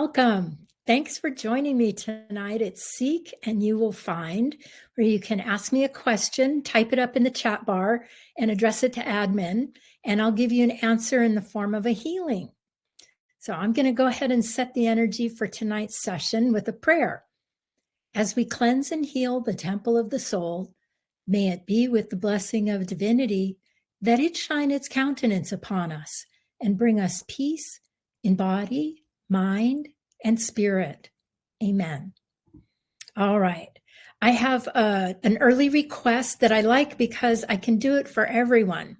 welcome. Thanks for joining me tonight at Seek and You Will Find, where you can ask me a question, type it up in the chat bar, and address it to admin, and I'll give you an answer in the form of a healing. So I'm going to go ahead and set the energy for tonight's session with a prayer. As we cleanse and heal the temple of the soul, may it be with the blessing of divinity that it shine its countenance upon us and bring us peace in body, mind, and spirit. Amen. All right. I have an early request that I like because I can do it for everyone.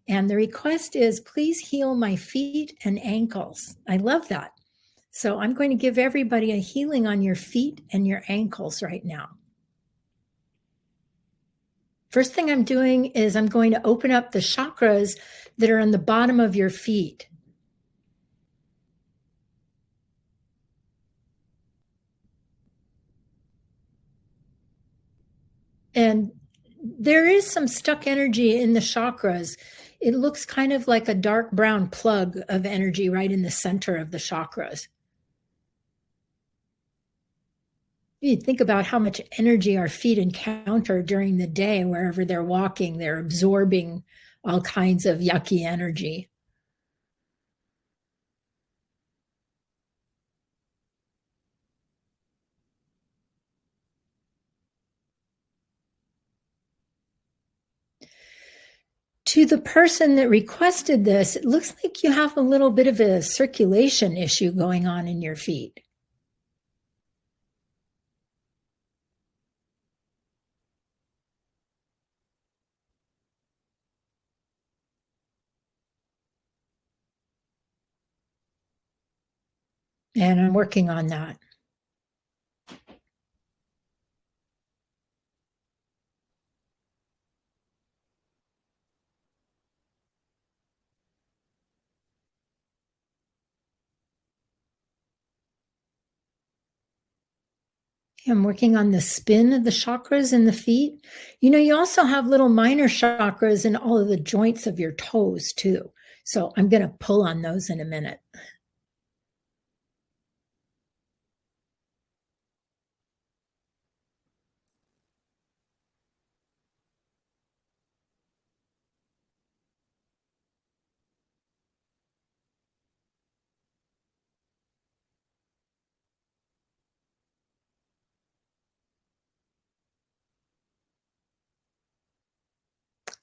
And the request is, please heal my feet and ankles. I love that. So I'm going to give everybody a healing on your feet and your ankles right now. First thing I'm doing is I'm going to open up the chakras that are on the bottom of your feet. And there is some stuck energy in the chakras. It looks kind of like a dark brown plug of energy right in the center of the chakras. You think about how much energy our feet encounter during the day. Wherever they're walking, they're absorbing all kinds of yucky energy. To the person that requested this, it looks like you have a little bit of a circulation issue going on in your feet. And I'm working on that. I'm working on the spin of the chakras in the feet. You know, you also have little minor chakras in all of the joints of your toes, too. So I'm going to pull on those in a minute.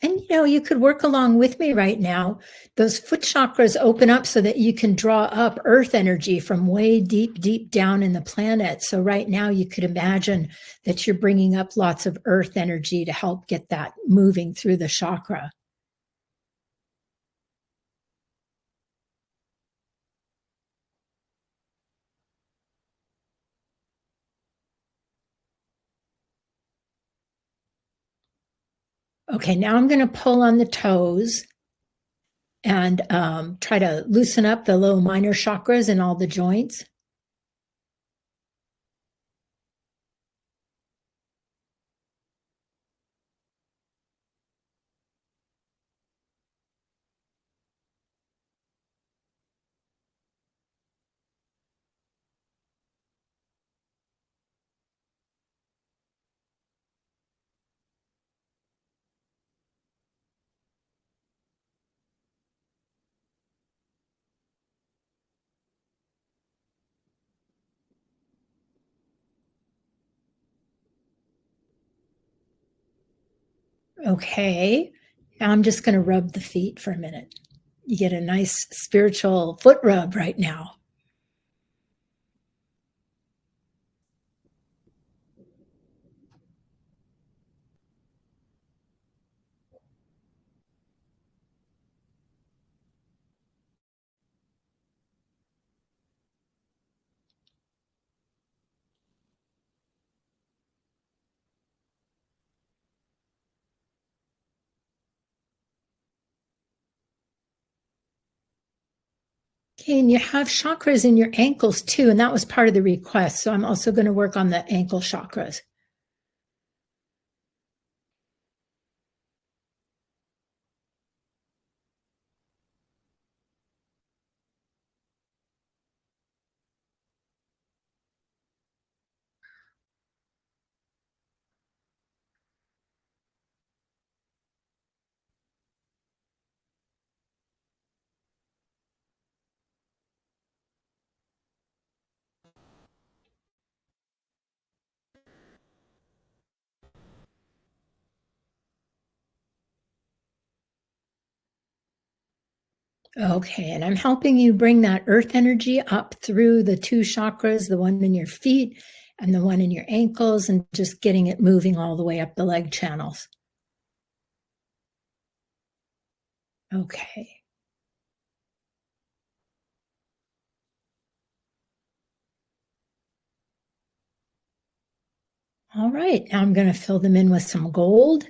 And, you know, you could work along with me right now. Those foot chakras open up so that you can draw up earth energy from way deep, deep down in the planet. So right now you could imagine that you're bringing up lots of earth energy to help get that moving through the chakra. Okay, now I'm going to pull on the toes and try to loosen up the little minor chakras in all the joints. Okay, now I'm just going to rub the feet for a minute. You get a nice spiritual foot rub right now. Okay, and you have chakras in your ankles too, and that was part of the request. So I'm also going to work on the ankle chakras. Okay, and I'm helping you bring that earth energy up through the two chakras, the one in your feet and the one in your ankles, and just getting it moving all the way up the leg channels. Okay. All right. Now I'm going to fill them in with some gold.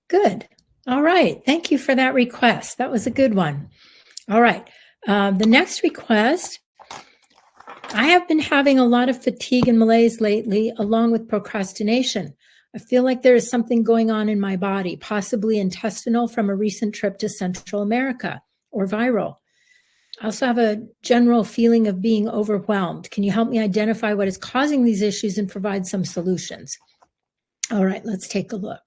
Good. All right. Thank you for that request. That was a good one. All right. The next request, I have been having a lot of fatigue and malaise lately, along with procrastination. I feel like there is something going on in my body, possibly intestinal from a recent trip to Central America or viral. I also have a general feeling of being overwhelmed. Can you help me identify what is causing these issues and provide some solutions? All right, let's take a look.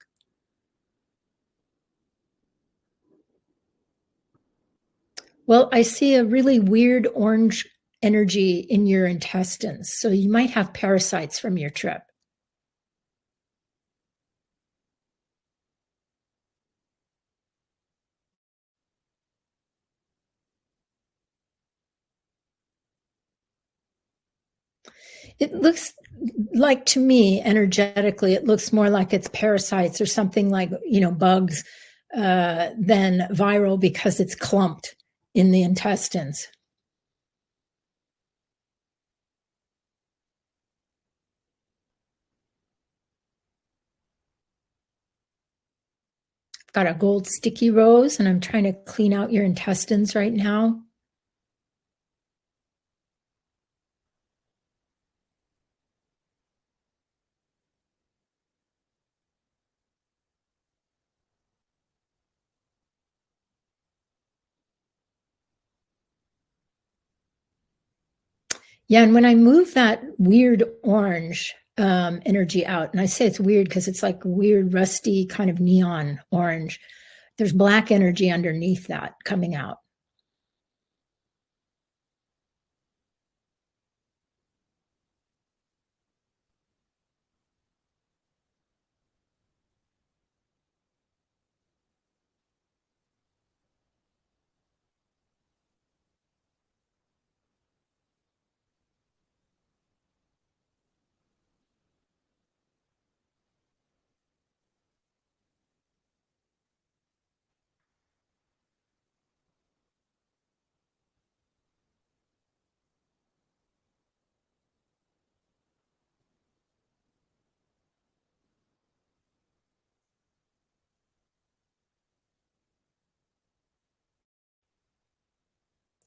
Well, I see a really weird orange energy in your intestines. So you might have parasites from your trip. It looks like to me, energetically, it looks more like it's parasites or something like, bugs than viral because it's clumped in the intestines. Got a gold sticky rose, and I'm trying to clean out your intestines right now. Yeah, and when I move that weird orange energy out, and I say it's weird because it's like weird, rusty, kind of neon orange, there's black energy underneath that coming out.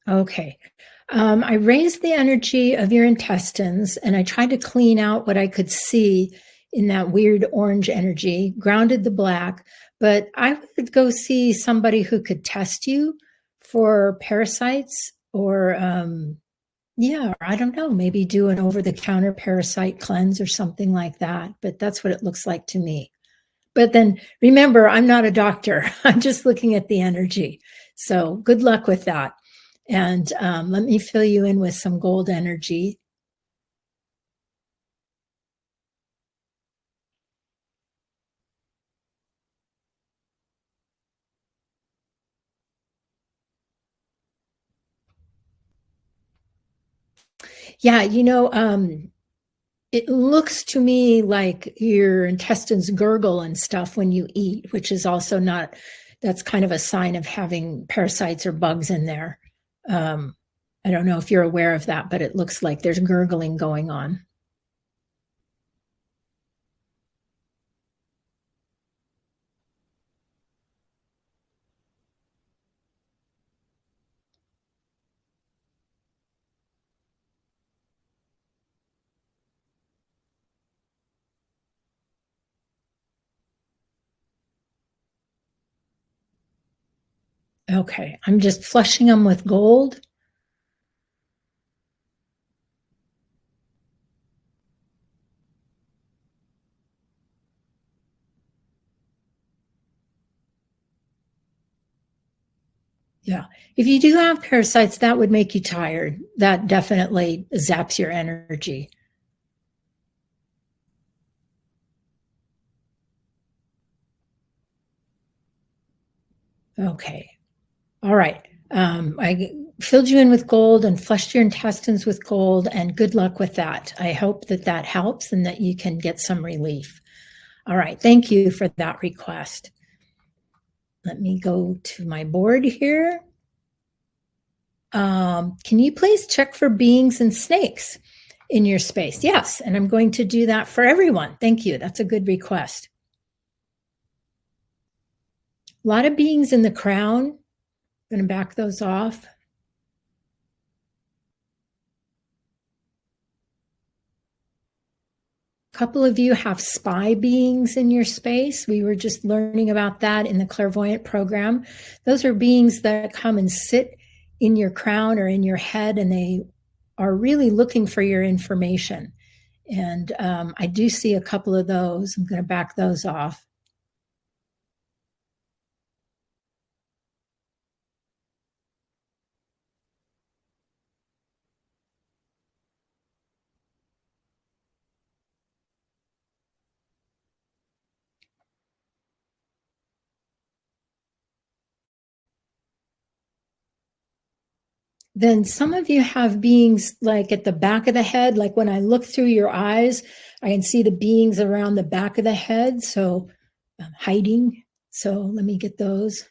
Okay. I raised the energy of your intestines and I tried to clean out what I could see in that weird orange energy, grounded the black, but I would go see somebody who could test you for parasites or, yeah, or I don't know, maybe do an over the counter parasite cleanse or something like that. But that's what it looks like to me. But then remember, I'm not a doctor. I'm just looking at the energy. So good luck with that. And let me fill you in with some gold energy. Yeah, it looks to me like your intestines gurgle and stuff when you eat, which is also not, that's kind of a sign of having parasites or bugs in there. Um, I don't know if you're aware of that, but it looks like there's gurgling going on. Okay, I'm just flushing them with gold. Yeah. If you do have parasites, that would make you tired. That definitely zaps your energy. Okay. All right. I filled you in with gold and flushed your intestines with gold, and good luck with that. I hope that that helps and that you can get some relief. All right. Thank you for that request. Let me go to my board here. Can you please check for beings and snakes in your space? Yes. And I'm going to do that for everyone. Thank you. That's a good request. A lot of beings in the crown. I'm going to back those off. A couple of you have spy beings in your space. We were just learning about that in the clairvoyant program. Those are beings that come and sit in your crown or in your head, and they are really looking for your information. And I do see a couple of those. I'm going to back those off. Then some of you have beings like at the back of the head. Like when I look through your eyes, I can see the beings around the back of the head. So hiding. So let me get those.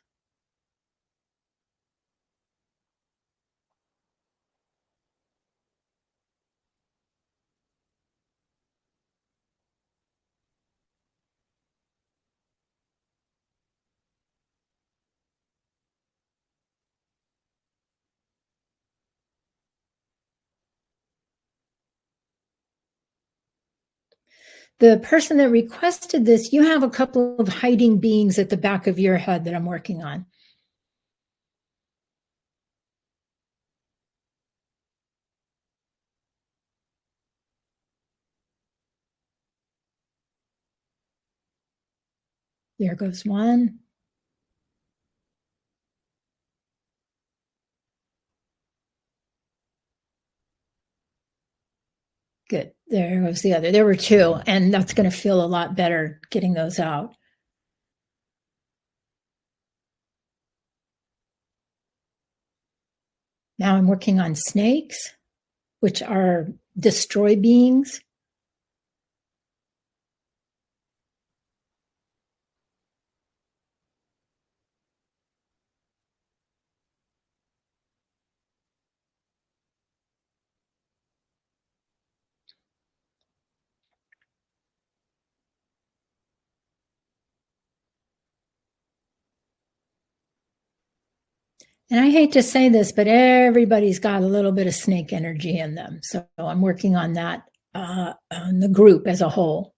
The person that requested this, you have a couple of hiding beings at the back of your head that I'm working on. There goes one. Good. There goes the other. There were two, and that's going to feel a lot better getting those out. Now I'm working on snakes, which are destroy beings. And I hate to say this, but everybody's got a little bit of snake energy in them. So I'm working on that on the group as a whole.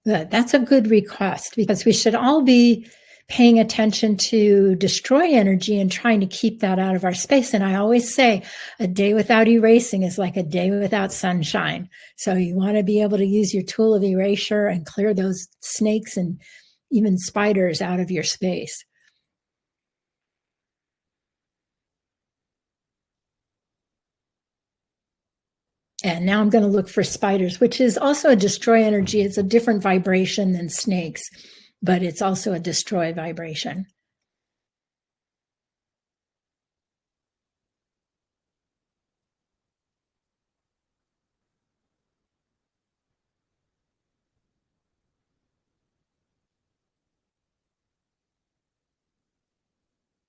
Good. That's a good request because we should all be paying attention to destroy energy and trying to keep that out of our space. And I always say a day without erasing is like a day without sunshine. So you want to be able to use your tool of erasure and clear those snakes and even spiders out of your space. And now I'm going to look for spiders, which is also a destroy energy. It's a different vibration than snakes, but it's also a destroy vibration.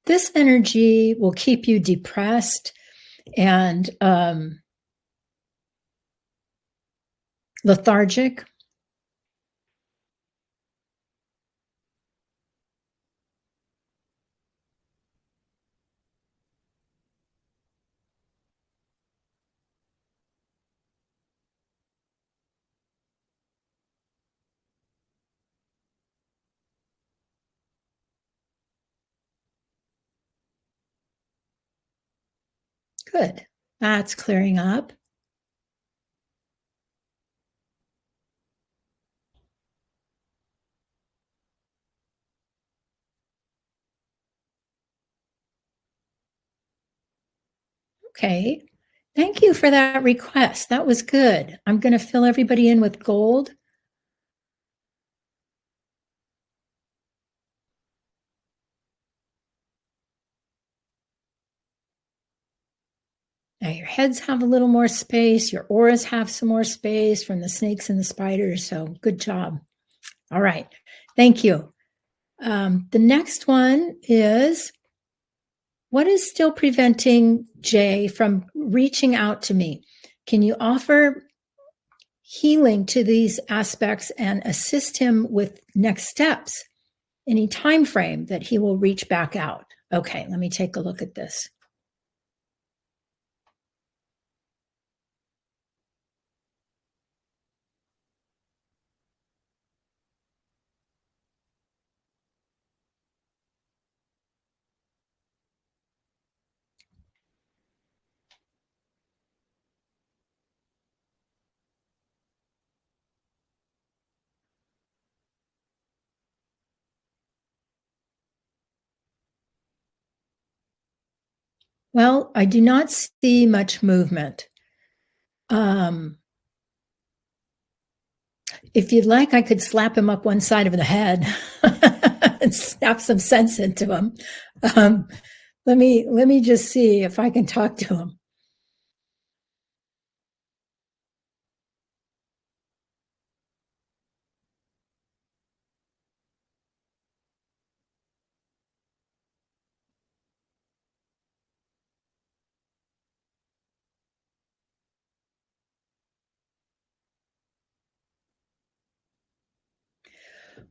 This energy will keep you depressed and lethargic. Good. That's clearing up. Okay. Thank you for that request. That was good. I'm going to fill everybody in with gold. Now your heads have a little more space. Your auras have some more space from the snakes and the spiders. So good job. All right. Thank you. The next one is, what is still preventing Jay from reaching out to me? Can you offer healing to these aspects and assist him with next steps? Any time frame that he will reach back out? Okay, let me take a look at this. Well, I do not see much movement. If you'd like, I could slap him up one side of the head and snap some sense into him. Let me just see if I can talk to him.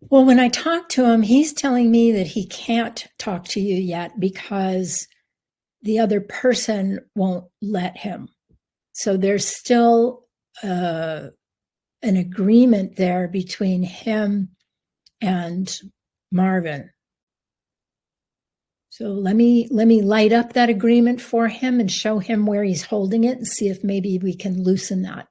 Well, when I talk to him, he's telling me that he can't talk to you yet because the other person won't let him. So there's still an agreement there between him and Marvin. So let me light up that agreement for him and show him where he's holding it and see if maybe we can loosen that.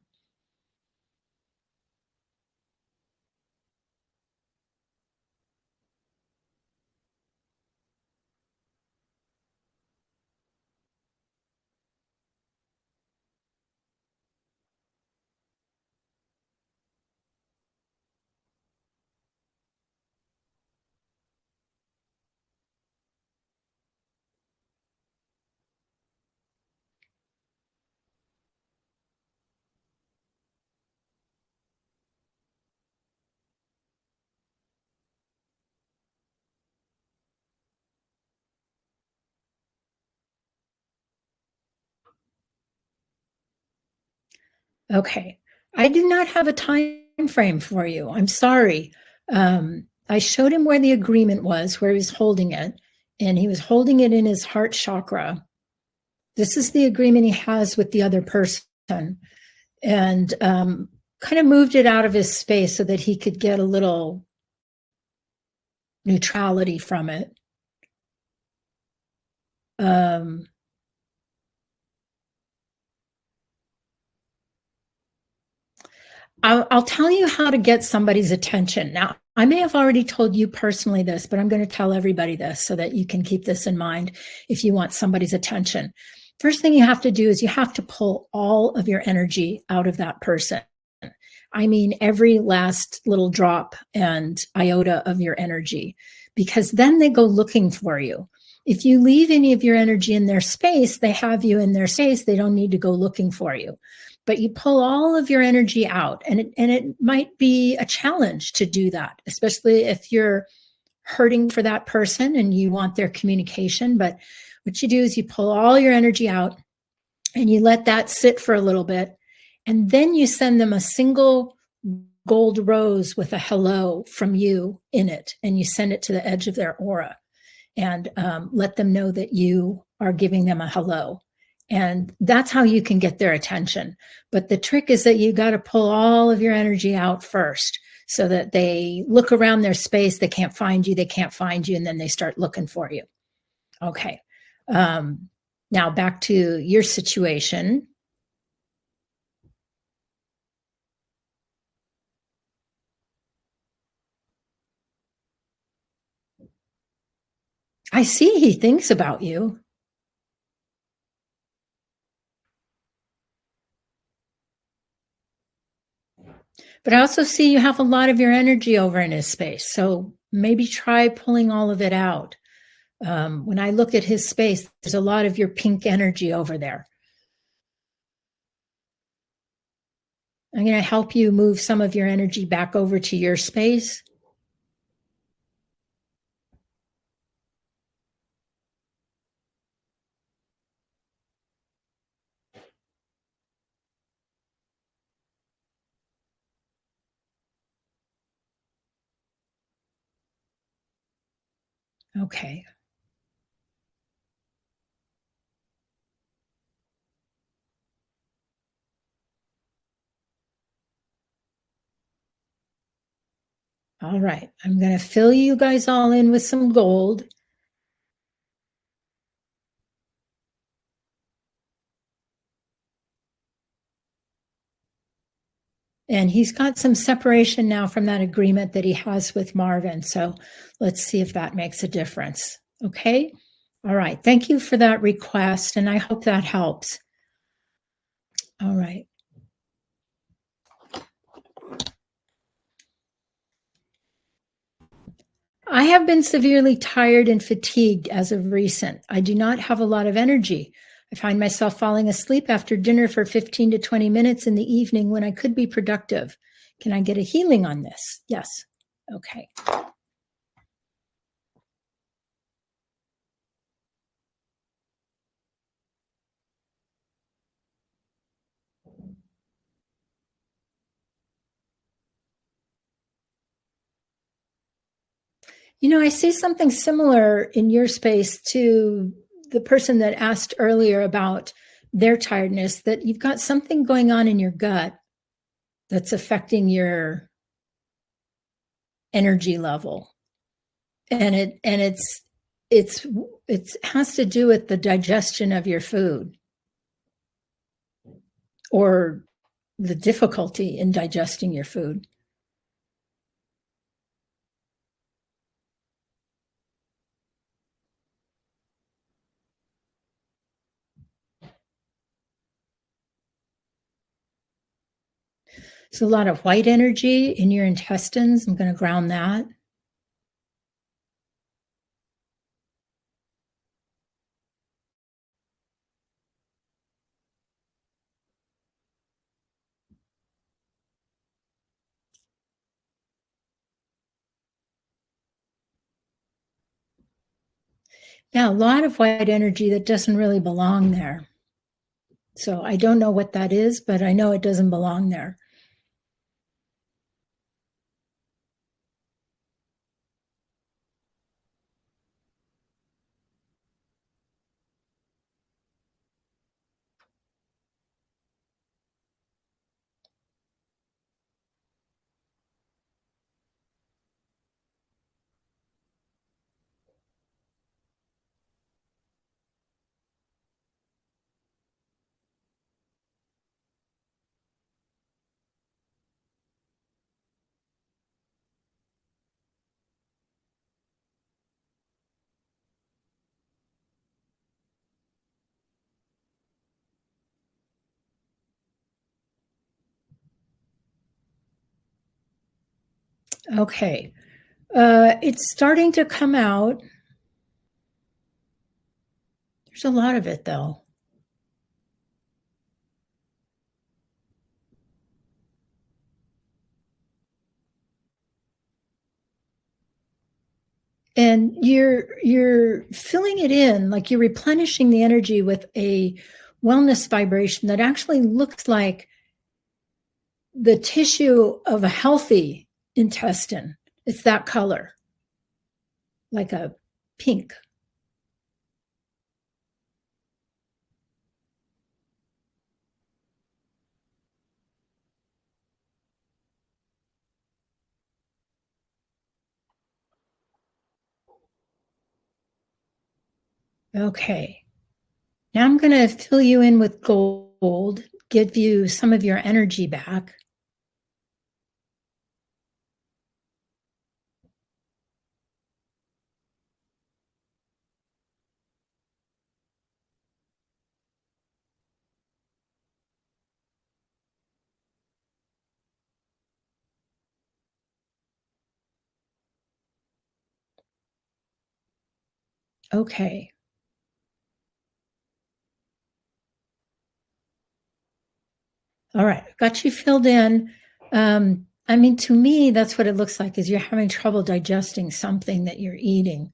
Okay. I do not have a time frame for you. I'm sorry. I showed him where the agreement was, where he was holding it, and he was holding it in his heart chakra. This is the agreement he has with the other person, and kind of moved it out of his space so that he could get a little neutrality from it. I'll tell you how to get somebody's attention. Now, I may have already told you personally this, but I'm going to tell everybody this so that you can keep this in mind if you want somebody's attention. First thing you have to do is you have to pull all of your energy out of that person. I mean, every last little drop and iota of your energy, because then they go looking for you. If you leave any of your energy in their space, they have you in their space. They don't need to go looking for you. But you pull all of your energy out, and it might be a challenge to do that, especially if you're hurting for that person and you want their communication. But what you do is you pull all your energy out and you let that sit for a little bit. And then you send them a single gold rose with a hello from you in it. And you send it to the edge of their aura and let them know that you are giving them a hello. And that's how you can get their attention. But the trick is that you got to pull all of your energy out first so that they look around their space. They can't find you. They can't find you. And then they start looking for you. Okay. Now back to your situation. I see he thinks about you. But I also see you have a lot of your energy over in his space. So maybe try pulling all of it out. When I look at his space, there's a lot of your pink energy over there. I'm going to help you move some of your energy back over to your space. Okay. All right. I'm going to fill you guys all in with some gold. And he's got some separation now from that agreement that he has with Marvin. So let's see if that makes a difference. Okay. All right. Thank you for that request. And I hope that helps. All right. I have been severely tired and fatigued as of recent. I do not have a lot of energy. I find myself falling asleep after dinner for 15 to 20 minutes in the evening when I could be productive. Can I get a healing on this? Yes. Okay. You know, I see something similar in your space to the person that asked earlier about their tiredness, that you've got something going on in your gut that's affecting your energy level. And it has to do with the digestion of your food or the difficulty in digesting your food. So a lot of white energy in your intestines. I'm going to ground that. Yeah, a lot of white energy that doesn't really belong there. So I don't know what that is, but I know it doesn't belong there. Okay. It's starting to come out. There's a lot of it, though. And you're filling it in, like you're replenishing the energy with a wellness vibration that actually looks like the tissue of a healthy intestine. It's that color, like a pink. Okay. Now I'm going to fill you in with gold, give you some of your energy back. Okay. All right. Got you filled in. I mean, to me, that's what it looks like is you're having trouble digesting something that you're eating.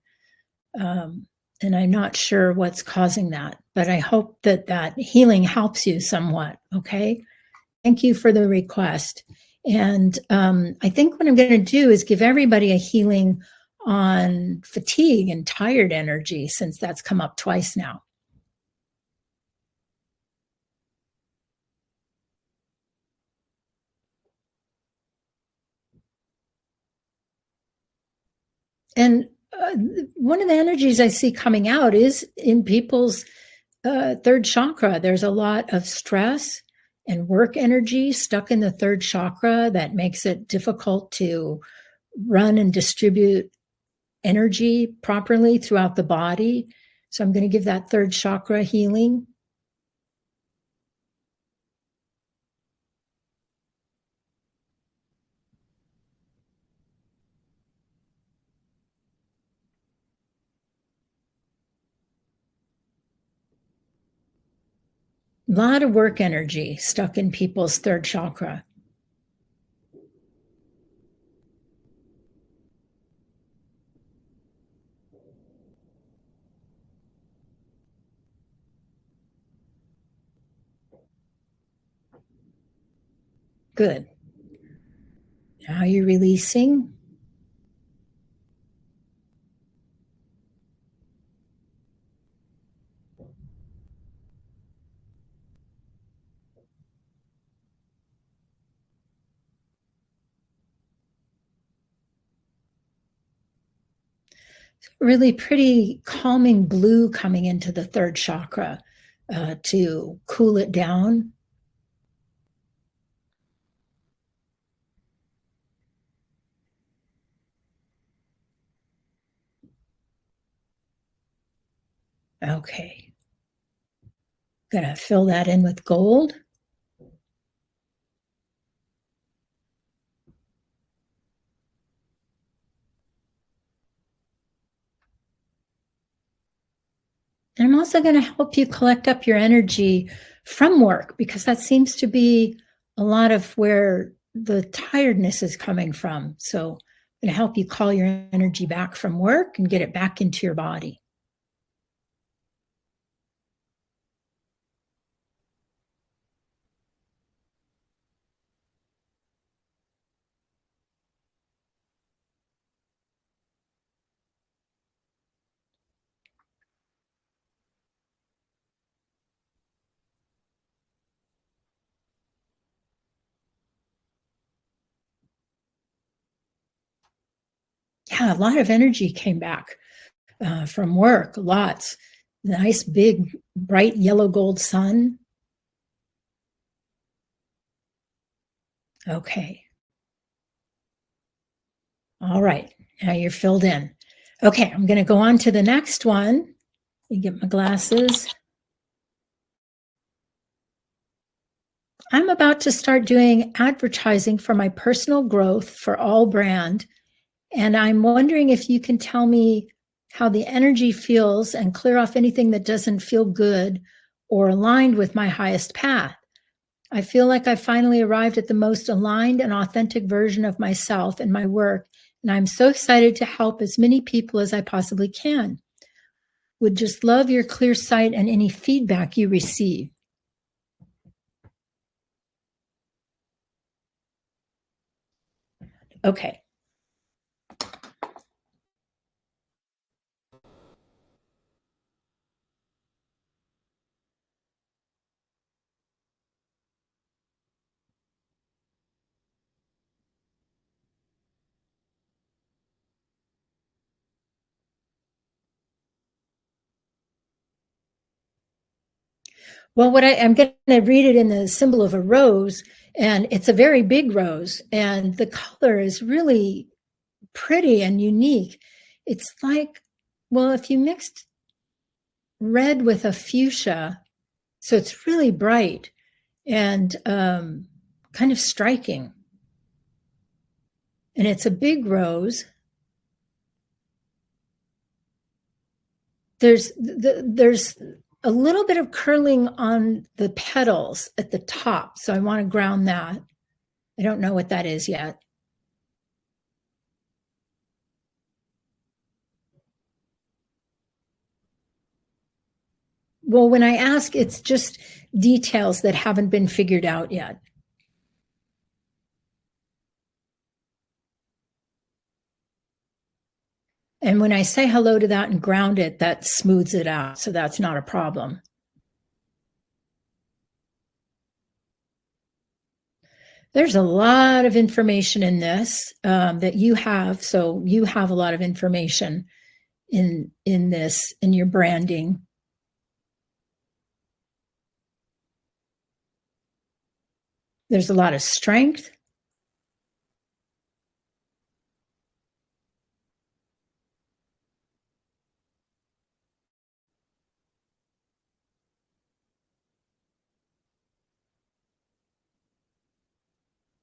Um, and I'm not sure what's causing that, but I hope that that healing helps you somewhat. Okay. Thank you for the request. And I think what I'm going to do is give everybody a healing on fatigue and tired energy, since that's come up twice now. And one of the energies I see coming out is in people's third chakra. There's a lot of stress and work energy stuck in the third chakra that makes it difficult to run and distribute energy properly throughout the body. So I'm going to give that third chakra healing. A lot of work energy stuck in people's third chakra. Good. Now you're releasing. Really pretty calming blue coming into the third chakra to cool it down. Okay. Gonna fill that in with gold. And I'm also going to help you collect up your energy from work, because that seems to be a lot of where the tiredness is coming from. So I'm going to help you call your energy back from work and get it back into your body. Yeah, a lot of energy came back from work, lots. Nice, big, bright yellow gold sun. Okay. All right. Now you're filled in. Okay, I'm going to go on to the next one. Let me get my glasses. I'm about to start doing advertising for my personal growth for all brand. And I'm wondering if you can tell me how the energy feels and clear off anything that doesn't feel good or aligned with my highest path. I feel like I finally arrived at the most aligned and authentic version of myself and my work. And I'm so excited to help as many people as I possibly can. Would just love your clear sight and any feedback you receive. Okay. Well, I'm going to read it in the symbol of a rose, and it's a very big rose, and the color is really pretty and unique. It's like, well, if you mixed red with a fuchsia, so it's really bright and kind of striking. And it's a big rose. there's a little bit of curling on the petals at the top. So I want to ground that. I don't know what that is yet. Well, when I ask, it's just details that haven't been figured out yet. And when I say hello to that and ground it, that smooths it out. So that's not a problem. There's a lot of information in this that you have. So you have a lot of information in this, in your branding. There's a lot of strength.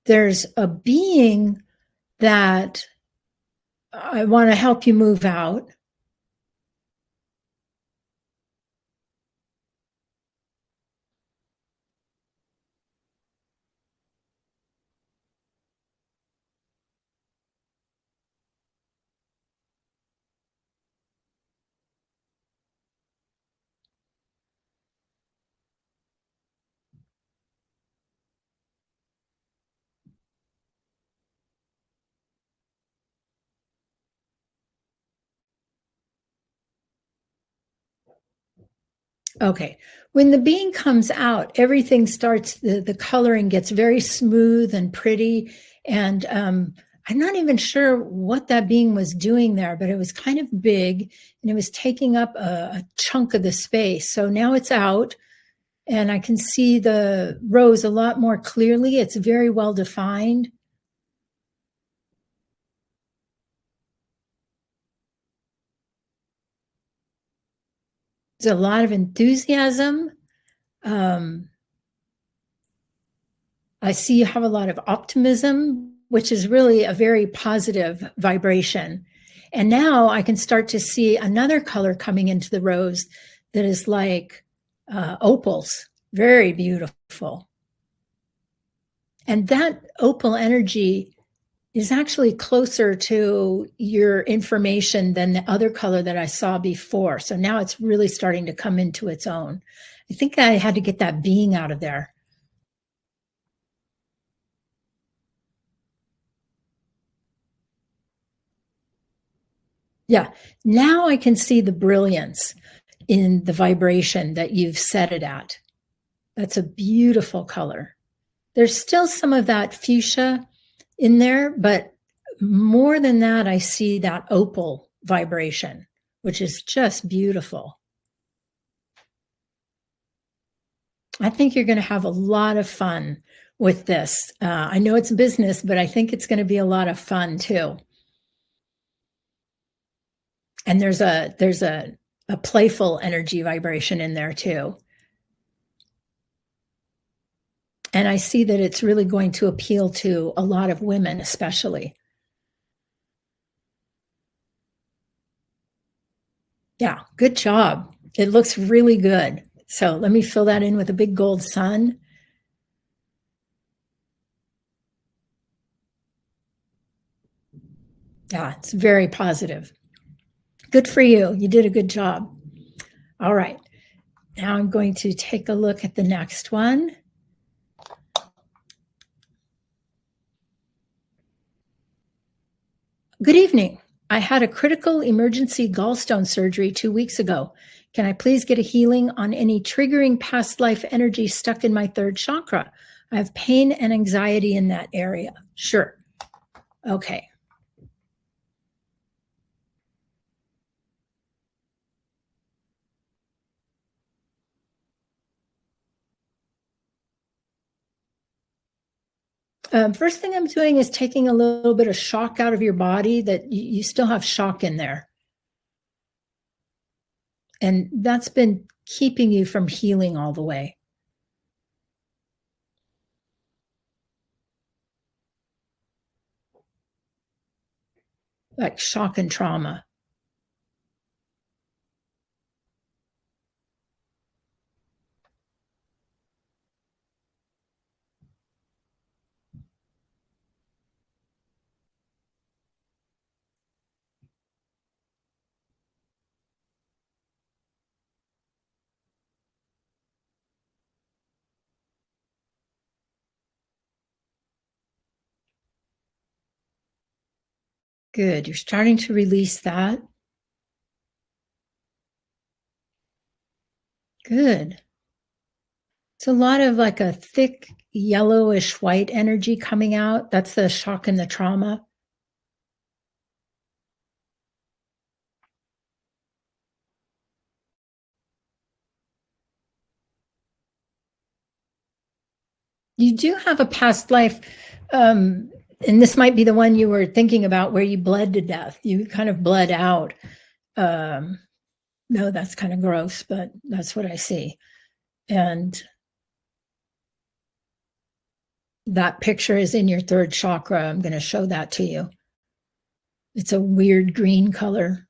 There's a being that I want to help you move out. Okay. When the being comes out, everything starts, the coloring gets very smooth and pretty. And I'm not even sure what that being was doing there, but it was kind of big and it was taking up a chunk of the space. So now it's out and I can see the rose a lot more clearly. It's very well defined. There's a lot of enthusiasm. I see you have a lot of optimism, which is really a very positive vibration. And now I can start to see another color coming into the rose that is like opals, very beautiful. And that opal energy is actually closer to your information than the other color that I saw before. So now it's really starting to come into its own. I think I had to get that being out of there. Yeah. Now I can see the brilliance in the vibration that you've set it at. That's a beautiful color. There's still some of that fuchsia in there, but more than that, I see that opal vibration, which is just beautiful. I think you're going to have a lot of fun with this. I know it's business, but I think it's going to be a lot of fun too. And there's a playful energy vibration in there too. And I see that it's really going to appeal to a lot of women, especially. Yeah, good job. It looks really good. So let me fill that in with a big gold sun. Yeah, it's very positive. Good for you. You did a good job. All right. Now I'm going to take a look at the next one. Good evening. I had a critical emergency gallstone surgery 2 weeks ago. Can I please get a healing on any triggering past life energy stuck in my third chakra? I have pain and anxiety in that area. Sure. Okay. First thing I'm doing is taking a little bit of shock out of your body, that you still have shock in there. And that's been keeping you from healing all the way. Like shock and trauma. Good. You're starting to release that. Good. It's a lot of like a thick yellowish white energy coming out. That's the shock and the trauma. You do have a past life, and this might be the one you were thinking about where you bled to death. You kind of bled out. Um, no, that's kind of gross, but that's what I see. And that picture is in your third chakra. I'm going to show that to you. It's a weird green color.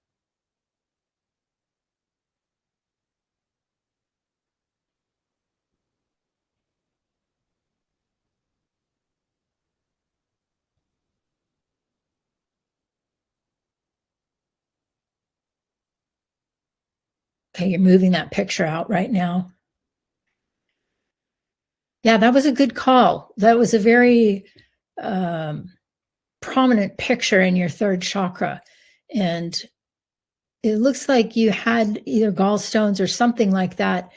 Okay, you're moving that picture out right now. Yeah, that was a good call. That was a very um, prominent picture in your third chakra. And it looks like you had either gallstones or something like that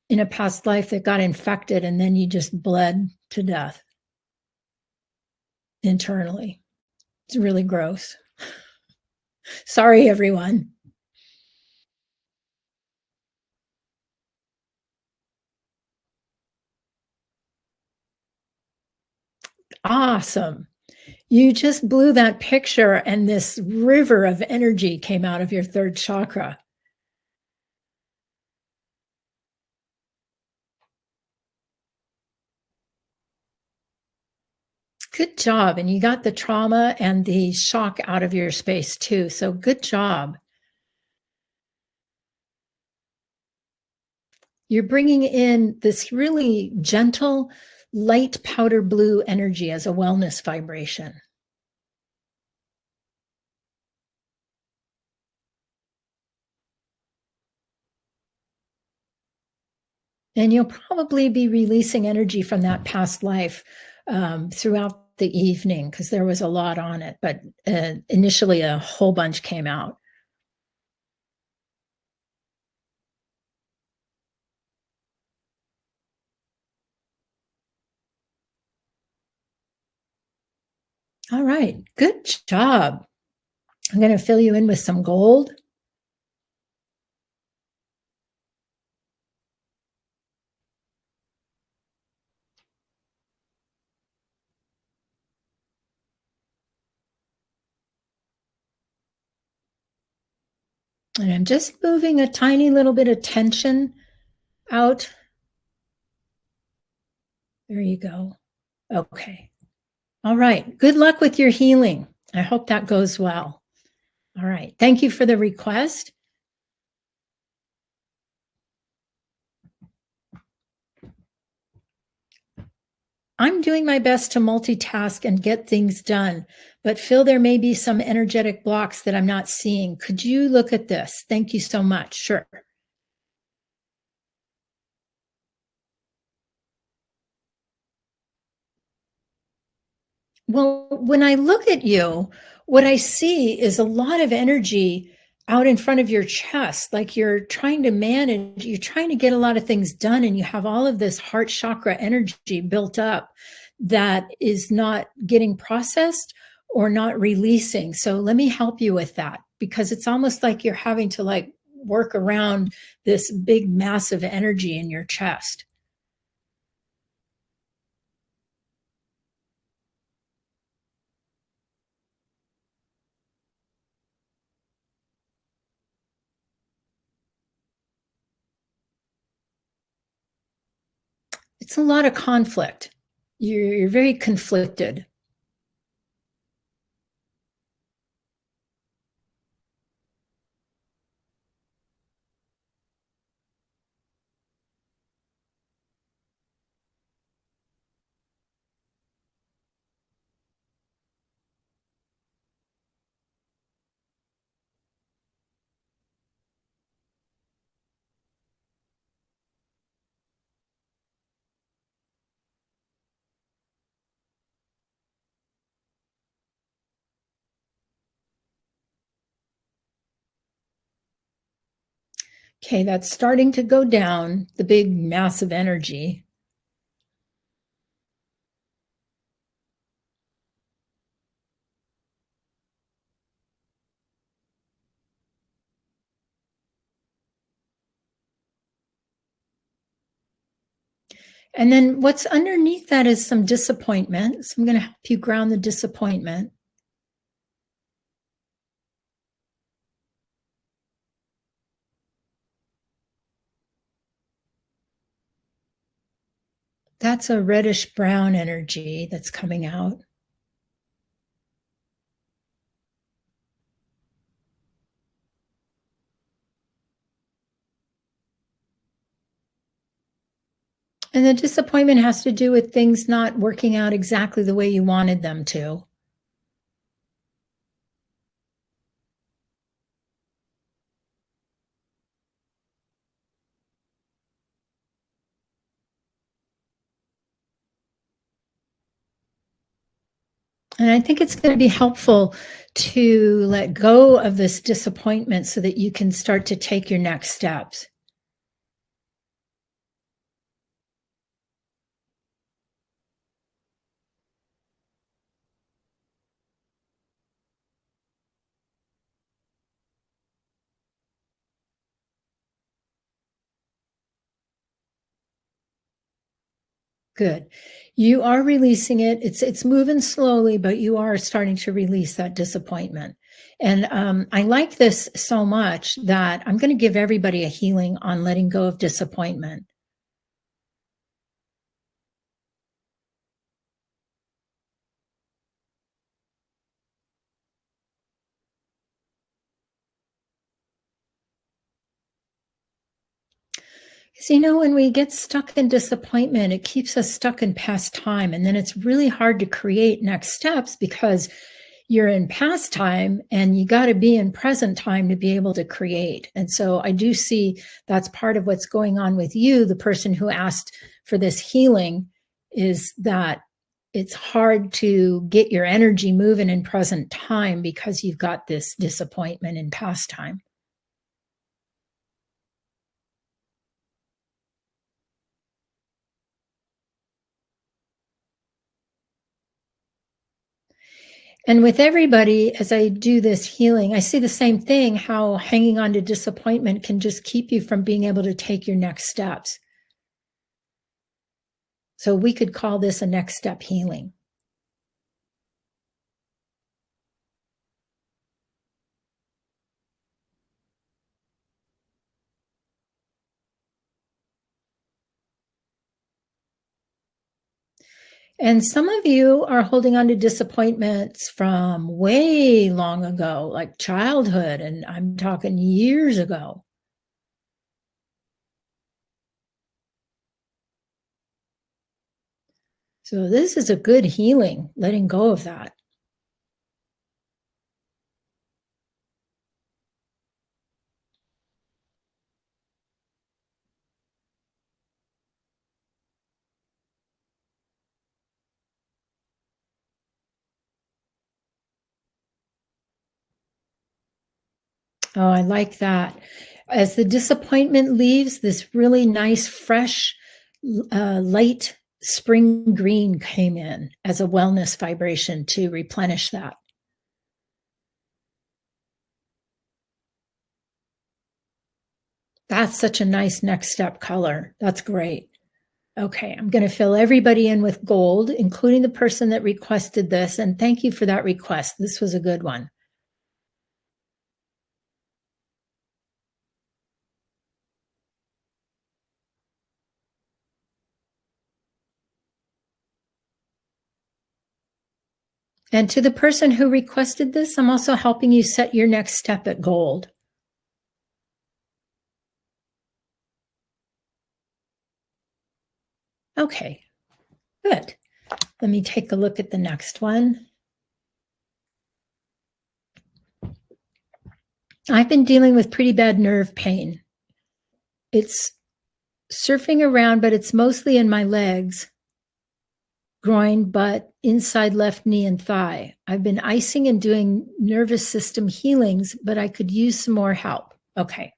in a past life that got infected, and then you just bled to death internally. It's really gross. Sorry, everyone. Awesome. You just blew that picture, and this river of energy came out of your third chakra. Good job. And you got the trauma and the shock out of your space too. So good job. You're bringing in this really gentle, light powder blue energy as a wellness vibration. And you'll probably be releasing energy from that past life throughout the evening because there was a lot on it. But initially, a whole bunch came out. All right. Good job. I'm going to fill you in with some gold. And I'm just moving a tiny little bit of tension out. There you go. Okay. All right. Good luck with your healing. I hope that goes well. All right. Thank you for the request. I'm doing my best to multitask and get things done, but Phil, there may be some energetic blocks that I'm not seeing. Could you look at this? Thank you so much. Sure. Well, when I look at you, what I see is a lot of energy out in front of your chest. Like you're trying to manage, you're trying to get a lot of things done, and you have all of this heart chakra energy built up that is not getting processed or not releasing. So let me help you with that because it's almost like you're having to like work around this big massive energy in your chest. It's a lot of conflict. You're very conflicted. Okay, that's starting to go down, the big massive energy. And then what's underneath that is some disappointment. So I'm going to help you ground the disappointment. That's a reddish brown energy that's coming out. And the disappointment has to do with things not working out exactly the way you wanted them to. And I think it's going to be helpful to let go of this disappointment so that you can start to take your next steps. Good. You are releasing it. It's moving slowly, but you are starting to release that disappointment. And I like this so much that I'm going to give everybody a healing on letting go of disappointment. Because, when we get stuck in disappointment, it keeps us stuck in past time. And then it's really hard to create next steps because you're in past time and you got to be in present time to be able to create. And so I do see that's part of what's going on with you. The person who asked for this healing is that it's hard to get your energy moving in present time because you've got this disappointment in past time. And with everybody, as I do this healing, I see the same thing, how hanging on to disappointment can just keep you from being able to take your next steps. So we could call this a next step healing. And some of you are holding on to disappointments from way long ago, like childhood, and I'm talking years ago. So this is a good healing, letting go of that. Oh, I like that. As the disappointment leaves, this really nice, fresh, light spring green came in as a wellness vibration to replenish that. That's such a nice next step color. That's great. Okay, I'm going to fill everybody in with gold, including the person that requested this. And thank you for that request. This was a good one. And to the person who requested this, I'm also helping you set your next step at gold. Okay, good. Let me take a look at the next one. I've been dealing with pretty bad nerve pain. It's surfing around, but it's mostly in my legs, groin, butt, inside left knee, and thigh. I've been icing and doing nervous system healings, but I could use some more help. Okay.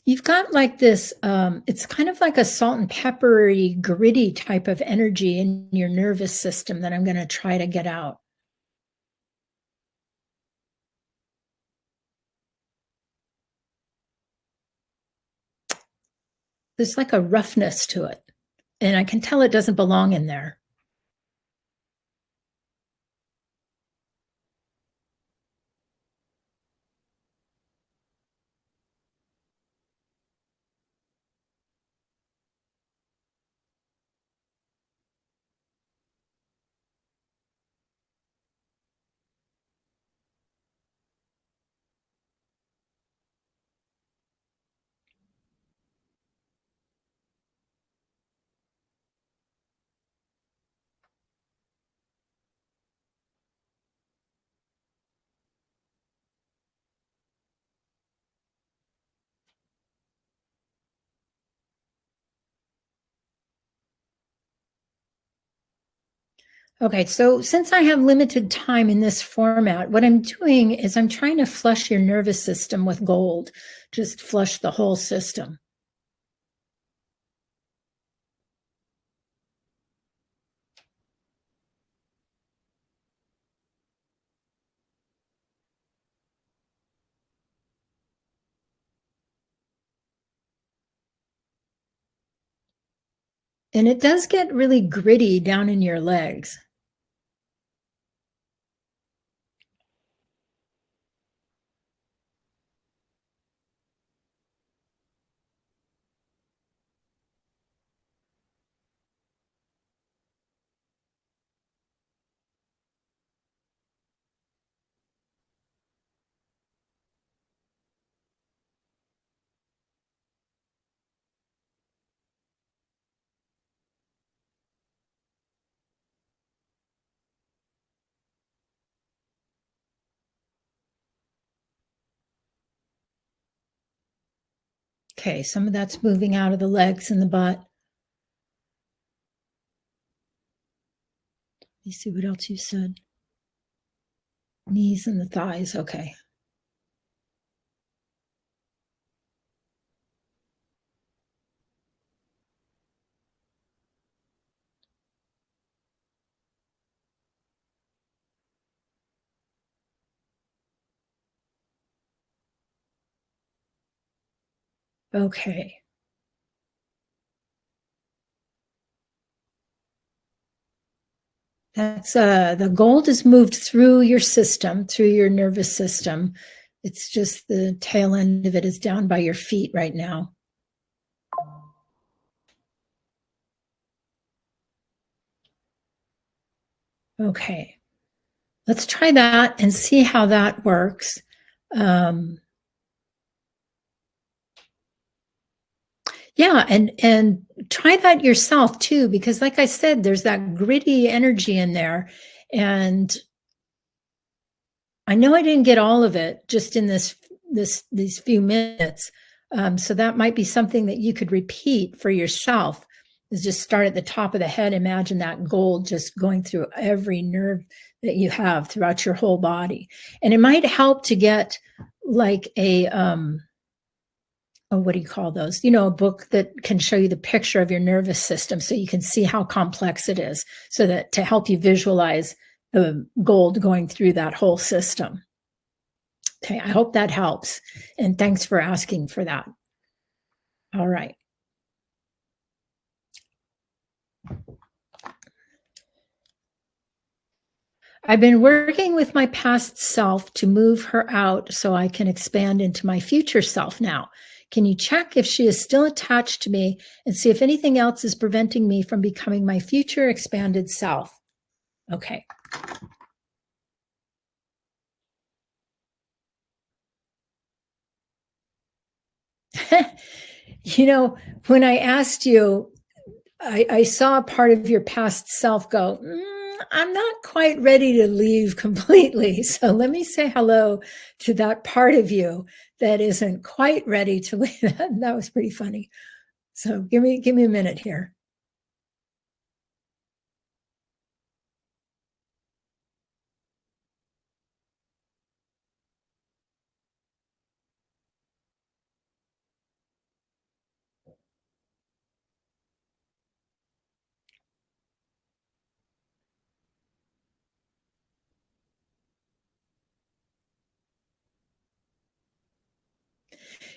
You've got like this, it's kind of like a salt and peppery, gritty type of energy in your nervous system that I'm going to try to get out. There's like a roughness to it, and I can tell it doesn't belong in there. Okay, so since I have limited time in this format, what I'm doing is I'm trying to flush your nervous system with gold, just flush the whole system. And it does get really gritty down in your legs. Okay, some of that's moving out of the legs and the butt. Let me see what else you said. Knees and the thighs. Okay. Okay. That's the gold is moved through your system, through your nervous system. It's just the tail end of it is down by your feet right now. Okay. Let's try that and see how that works. Um, yeah, and try that yourself too, because like I said, there's that gritty energy in there. And I know I didn't get all of it just in these few minutes. So that might be something that you could repeat for yourself. Is just start at the top of the head. Imagine that gold just going through every nerve that you have throughout your whole body, and it might help to get like a oh, what do you call those? You know, a book that can show you the picture of your nervous system, so you can see how complex it is, so that to help you visualize the gold going through that whole system. Okay, I hope that helps. And thanks for asking for that. All right. I've been working with my past self to move her out so I can expand into my future self now. Can you check if she is still attached to me and see if anything else is preventing me from becoming my future expanded self? Okay. You know, when I asked you, I saw a part of your past self go, I'm not quite ready to leave completely. So let me say hello to that part of you that isn't quite ready to leave. That was pretty funny. So give me a minute here.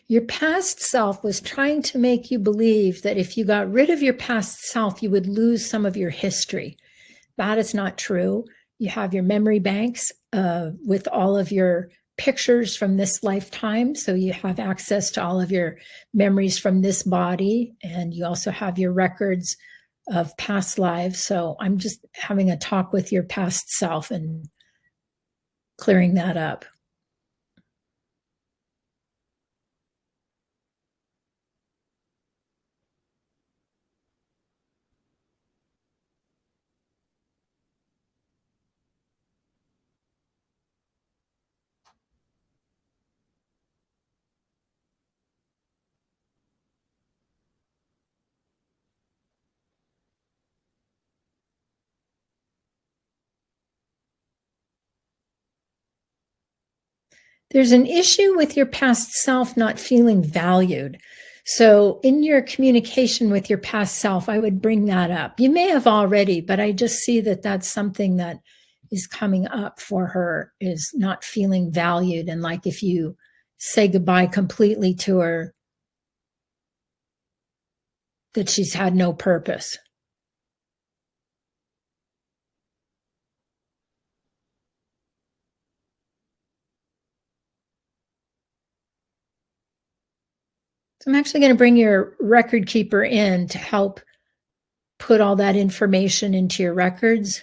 Your past self was trying to make you believe that if you got rid of your past self, you would lose some of your history. That is not true. You have your memory banks with all of your pictures from this lifetime. So you have access to all of your memories from this body. And you also have your records of past lives. So I'm just having a talk with your past self and clearing that up. There's an issue with your past self not feeling valued. So, in your communication with your past self, I would bring that up. You may have already, but I just see that that's something that is coming up for her is not feeling valued. And like if you say goodbye completely to her, that she's had no purpose. So, I'm actually going to bring your record keeper in to help put all that information into your records.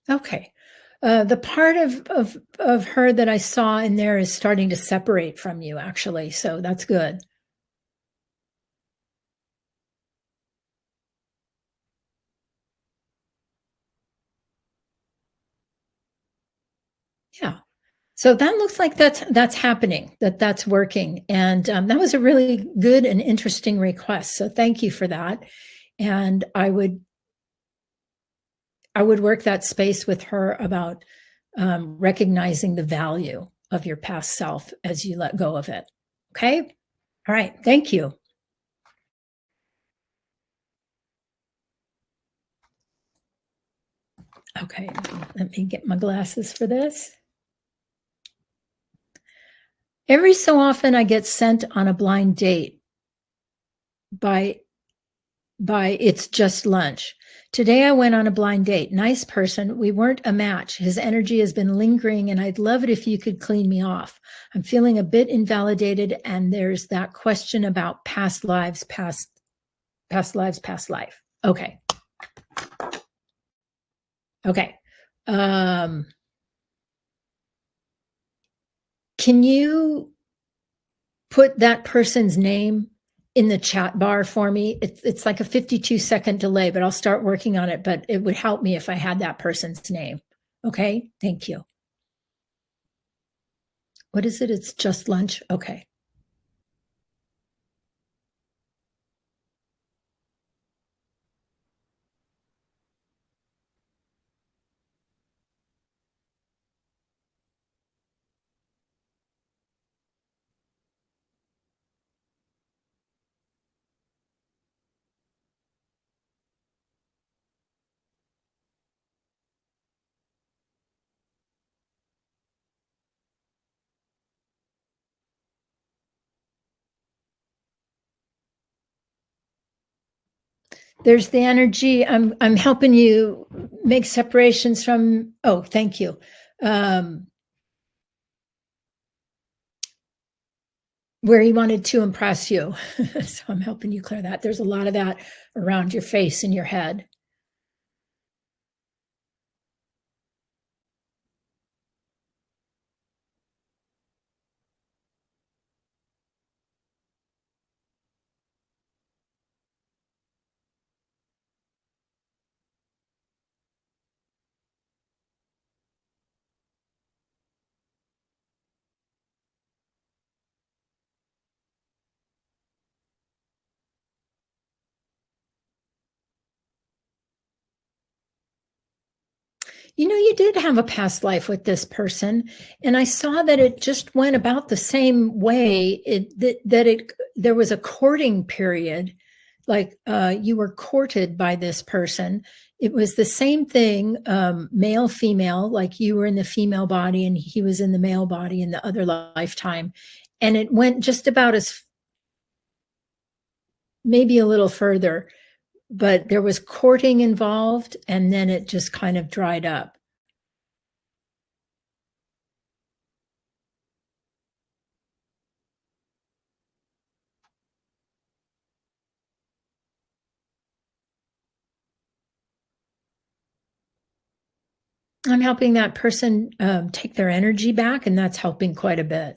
Okay. The part of her that I saw in there is starting to separate from you, actually. So that's good. Yeah. So that looks like that's happening. That's working, and that was a really good and interesting request. So thank you for that. And I would work that space with her about recognizing the value of your past self as you let go of it. Okay. All right. Thank you. Okay. Let me get my glasses for this. Every so often, I get sent on a blind date by It's Just Lunch. Today, I went on a blind date. Nice person. We weren't a match. His energy has been lingering, and I'd love it if you could clean me off. I'm feeling a bit invalidated, and there's that question about past lives, past lives, past life. Okay. Okay. Um, can you put that person's name in the chat bar for me? It's like a 52-second delay, but I'll start working on it. But it would help me if I had that person's name. Okay. Thank you. What is it? It's Just Lunch. Okay. There's the energy. I'm helping you make separations from, oh, thank you. Where he wanted to impress you. So I'm helping you clear that. There's a lot of that around your face and your head. You know, you did have a past life with this person, and I saw that it just went about the same way. There was a courting period, like you were courted by this person. It was the same thing, male, female, like you were in the female body and he was in the male body in the other lifetime. And it went just about as maybe a little further, but there was courting involved and then it just kind of dried up. I'm helping that person take their energy back, and that's helping quite a bit.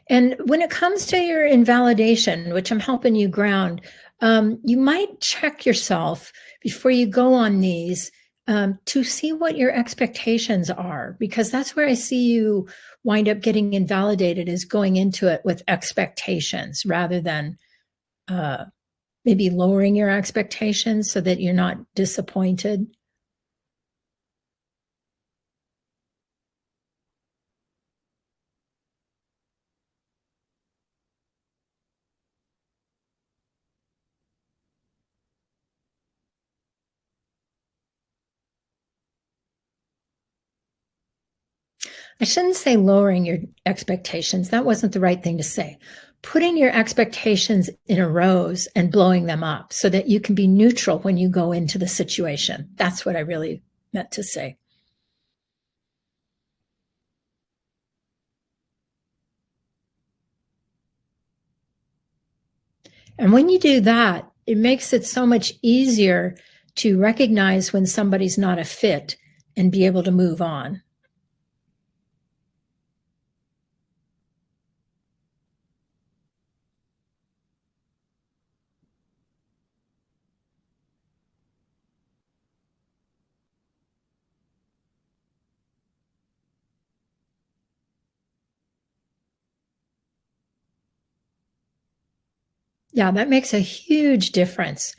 And when it comes to your invalidation, which I'm helping you ground, you might check yourself before you go on these to see what your expectations are, because that's where I see you wind up getting invalidated is going into it with expectations rather than uh, maybe lowering your expectations so that you're not disappointed. I shouldn't say lowering your expectations. That wasn't the right thing to say. Putting your expectations in a rows and blowing them up so that you can be neutral when you go into the situation. That's what I really meant to say. And when you do that, it makes it so much easier to recognize when somebody's not a fit and be able to move on. Yeah, that makes a huge difference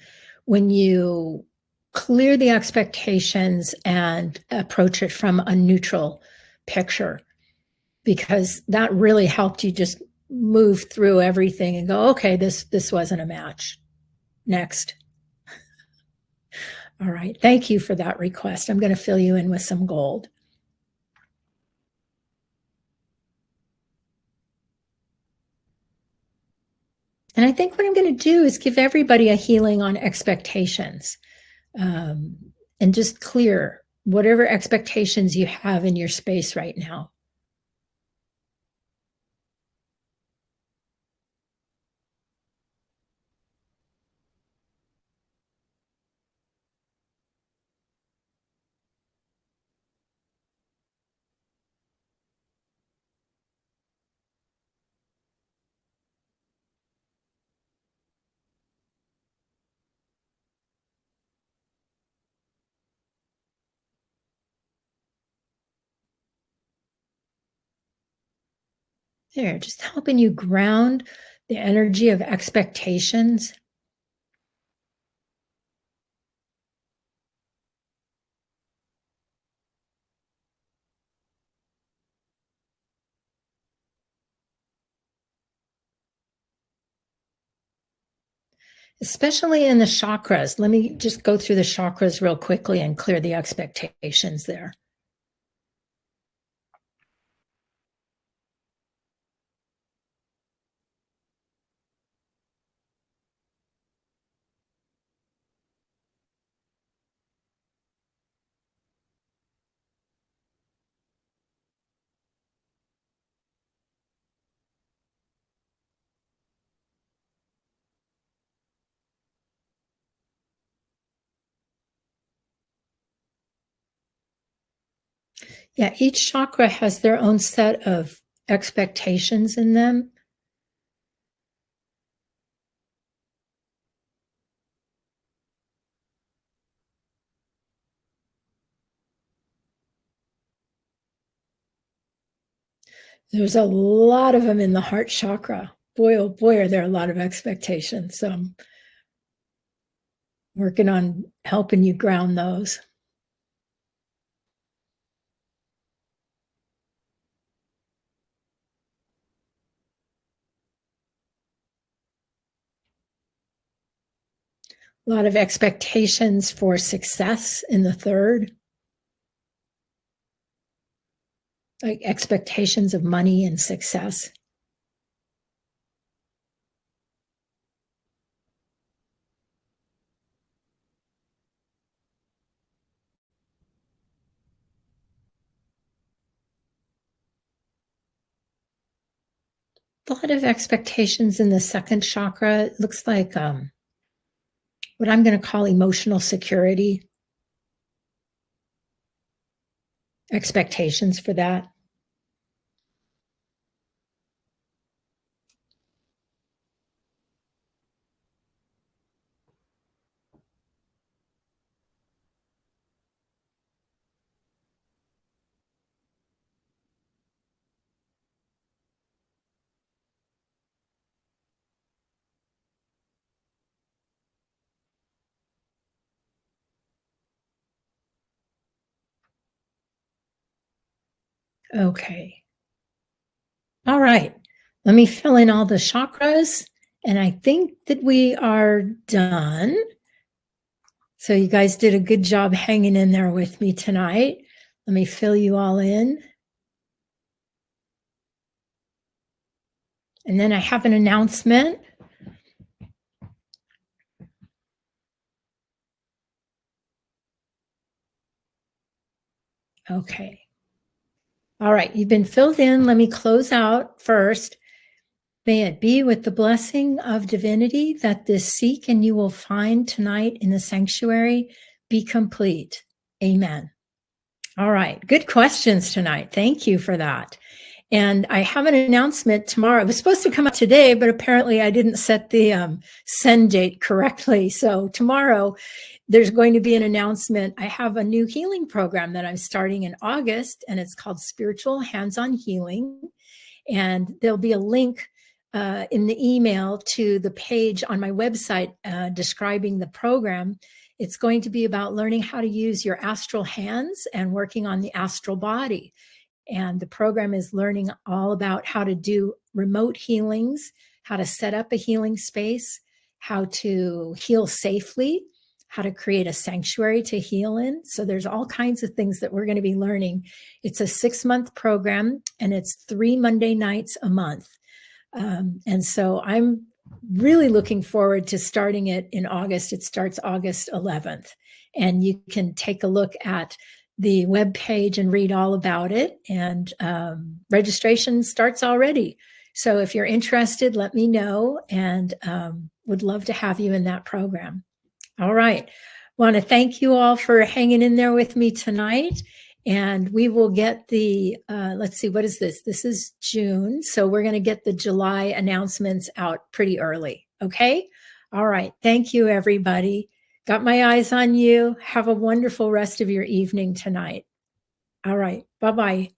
when you clear the expectations and approach it from a neutral picture, because that really helped you just move through everything and go, okay, this wasn't a match. Next. All right. Thank you for that request. I'm going to fill you in with some gold. And I think what I'm going to do is give everybody a healing on expectations, um, and just clear whatever expectations you have in your space right now. There, just helping you ground the energy of expectations. especially in the chakras. Let me just go through the chakras real quickly and clear the expectations there. Yeah, each chakra has their own set of expectations in them. There's a lot of them in the heart chakra. Boy, oh boy, are there a lot of expectations. So I'm working on helping you ground those. A lot of expectations for success in the third, like expectations of money and success. A lot of expectations in the second chakra. It looks like what I'm going to call emotional security, expectations for that. Okay. All right. Let me fill in all the chakras. And I think that we are done. So you guys did a good job hanging in there with me tonight. Let me fill you all in. And then I have an announcement. Okay. All right. You've been filled in. Let me close out first. May it be with the blessing of divinity that this seek and you will find tonight in the sanctuary be complete. Amen. All right. Good questions tonight. Thank you for that. And I have an announcement tomorrow. It was supposed to come out today, but apparently I didn't set the send date correctly. So tomorrow there's going to be an announcement. I have a new healing program that I'm starting in August, and it's called Spiritual Hands-On Healing. And there'll be a link in the email to the page on my website describing the program. It's going to be about learning how to use your astral hands and working on the astral body. And the program is learning all about how to do remote healings, how to set up a healing space, how to heal safely, how to create a sanctuary to heal in. So there's all kinds of things that we're going to be learning. It's a 6-month program, and it's 3 Monday nights a month. And so I'm really looking forward to starting it in August. It starts August 11th. And you can take a look at the webpage and read all about it. And registration starts already. So if you're interested, let me know, and would love to have you in that program. All right. Want to thank you all for hanging in there with me tonight. And we will get the, let's see, what is this? This is June. So we're going to get the July announcements out pretty early. Okay. All right. Thank you, everybody. Got my eyes on you. Have a wonderful rest of your evening tonight. All right. Bye-bye.